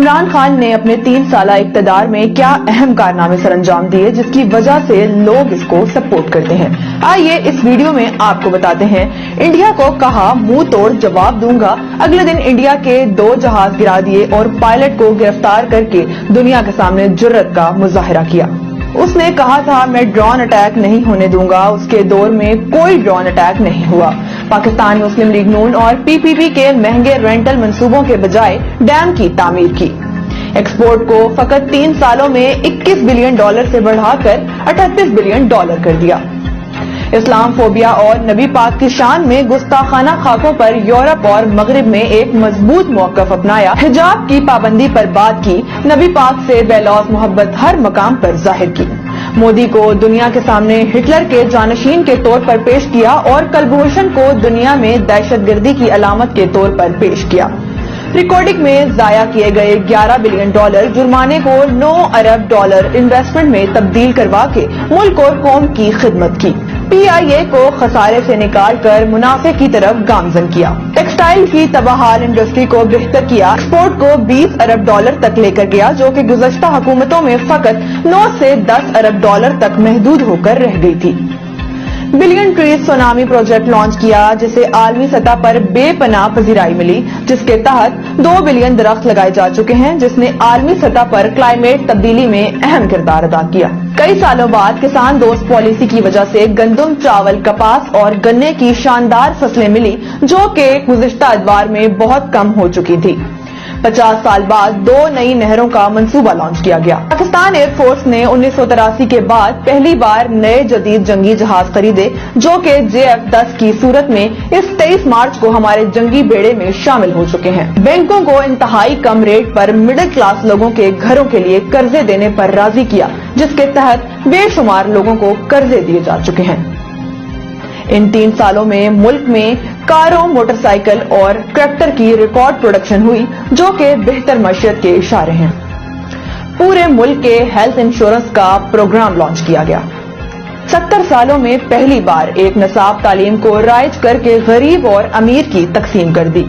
عمران خان نے اپنے 3 سالہ اقتدار میں کیا اہم کارنامے سر انجام دیے جس کی وجہ سے لوگ اس کو سپورٹ کرتے ہیں، آئیے اس ویڈیو میں آپ کو بتاتے ہیں۔ انڈیا کو کہا منہ توڑ جواب دوں گا، اگلے دن انڈیا کے 2 جہاز گرا دیے اور پائلٹ کو گرفتار کر کے دنیا کے سامنے جرأت کا مظاہرہ کیا۔ اس نے کہا تھا میں ڈرون اٹیک نہیں ہونے دوں گا، اس کے دور میں کوئی ڈرون اٹیک نہیں ہوا۔ پاکستان مسلم لیگ نون اور PPP کے مہنگے رینٹل منصوبوں کے بجائے ڈیم کی تعمیر کی۔ ایکسپورٹ کو فقط 3 سالوں میں $21 بلین سے بڑھا کر $38 بلین کر دیا۔ اسلام فوبیا اور نبی پاک کی شان میں گستاخانہ خاکوں پر یورپ اور مغرب میں ایک مضبوط موقف اپنایا، حجاب کی پابندی پر بات کی، نبی پاک سے بے لوث محبت ہر مقام پر ظاہر کی۔ مودی کو دنیا کے سامنے ہٹلر کے جانشین کے طور پر پیش کیا اور کلبھوشن کو دنیا میں دہشت گردی کی علامت کے طور پر پیش کیا۔ ریکارڈنگ میں ضائع کیے گئے $11 بلین جرمانے کو $9 ارب انویسٹمنٹ میں تبدیل کروا کے ملک اور قوم کی خدمت کی۔ PIA کو خسارے سے نکال کر منافع کی طرف گامزن کیا۔ ٹیکسٹائل کی تباہال انڈسٹری کو بہتر کیا، ایکسپورٹ کو $20 ارب تک لے کر گیا جو کہ گزشتہ حکومتوں میں فقط 9 سے $10 ارب تک محدود ہو کر رہ گئی تھی۔ Billion trees tsunami project launch کیا جسے عالمی سطح پر بے پناہ پذیرائی ملی، جس کے تحت 2 بلین درخت لگائے جا چکے ہیں، جس نے عالمی سطح پر کلائمیٹ تبدیلی میں اہم کردار ادا کیا۔ کئی سالوں بعد کسان دوست پالیسی کی وجہ سے گندم، چاول، کپاس اور گنے کی شاندار فصلیں ملی جو کہ گزشتہ ادوار میں بہت کم ہو چکی تھی۔ 50 سال بعد 2 نئی نہروں کا منصوبہ لانچ کیا گیا۔ پاکستان ایئر فورس نے 1983 کے بعد پہلی بار نئے جدید جنگی جہاز خریدے جو کہ JF-10 کی صورت میں اس 23 مارچ کو ہمارے جنگی بیڑے میں شامل ہو چکے ہیں۔ بینکوں کو انتہائی کم ریٹ پر مڈل کلاس لوگوں کے گھروں کے لیے قرضے دینے پر راضی کیا، جس کے تحت بے شمار لوگوں کو قرضے دیے جا چکے ہیں۔ ان 3 سالوں میں ملک میں کاروں، موٹر سائیکل اور ٹریکٹر کی ریکارڈ پروڈکشن ہوئی جو کہ بہتر معیشت کے اشارے ہیں۔ پورے ملک کے ہیلتھ انشورنس کا پروگرام لانچ کیا گیا۔ 70 سالوں میں پہلی بار ایک نصاب تعلیم کو رائج کر کے غریب اور امیر کی تقسیم کر دی۔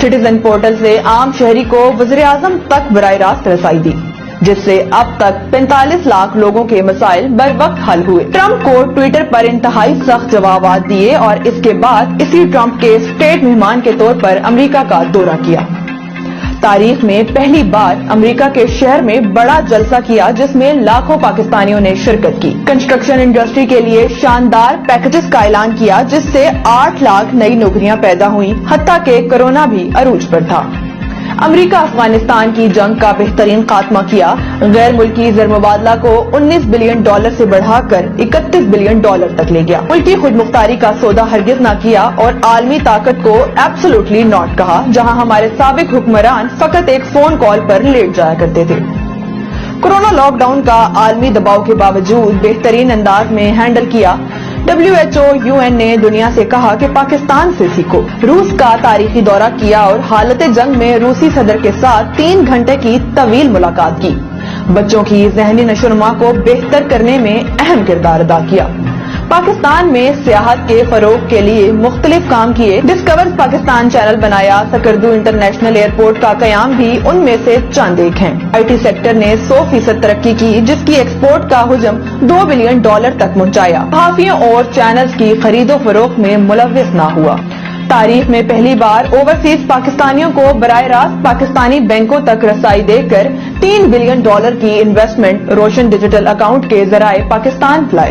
سٹیزن پورٹل سے عام شہری کو وزیر اعظم تک براہ راست رسائی دی، جس سے اب تک 45 لاکھ لوگوں کے مسائل بر وقت حل ہوئے۔ ٹرمپ کو ٹویٹر پر انتہائی سخت جوابات دیے اور اس کے بعد اسی ٹرمپ کے اسٹیٹ مہمان کے طور پر امریکہ کا دورہ کیا۔ تاریخ میں پہلی بار امریکہ کے شہر میں بڑا جلسہ کیا جس میں لاکھوں پاکستانیوں نے شرکت کی۔ کنسٹرکشن انڈسٹری کے لیے شاندار پیکجز کا اعلان کیا جس سے 8 لاکھ نئی نوکریاں پیدا ہوئیں، حتیٰ کہ کورونا بھی عروج پر تھا۔ امریکہ افغانستان کی جنگ کا بہترین خاتمہ کیا، غیر ملکی زر مبادلہ کو $19 بلین سے بڑھا کر $31 بلین تک لے گیا۔ ملکی خود مختاری کا سودا ہرگز نہ کیا اور عالمی طاقت کو ایبسولوٹلی ناٹ کہا، جہاں ہمارے سابق حکمران فقط ایک فون کال پر لیٹ جایا کرتے تھے۔ کورونا لاک ڈاؤن کا عالمی دباؤ کے باوجود بہترین انداز میں ہینڈل کیا۔ WHO UN نے دنیا سے کہا کہ پاکستان سے سیکھو۔ روس کا تاریخی دورہ کیا اور حالت جنگ میں روسی صدر کے ساتھ 3 گھنٹے کی طویل ملاقات کی۔ بچوں کی ذہنی نشوونما کو بہتر کرنے میں اہم کردار ادا کیا۔ پاکستان میں سیاحت کے فروغ کے لیے مختلف کام کیے۔ ڈسکورز پاکستان چینل بنایا، سکردو انٹرنیشنل ایئرپورٹ کا قیام بھی ان میں سے چند ایک ہیں۔ IT سیکٹر نے 100% ترقی کی جس کی ایکسپورٹ کا حجم $2 بلین تک پہنچایا۔ صحافیوں اور چینلز کی خرید و فروخت میں ملوث نہ ہوا۔ تاریخ میں پہلی بار اوورسیز پاکستانیوں کو براہ راست پاکستانی بینکوں تک رسائی دے کر $3 بلین کی انویسٹمنٹ روشن ڈیجیٹل اکاؤنٹ کے ذرائع پاکستان فلائی۔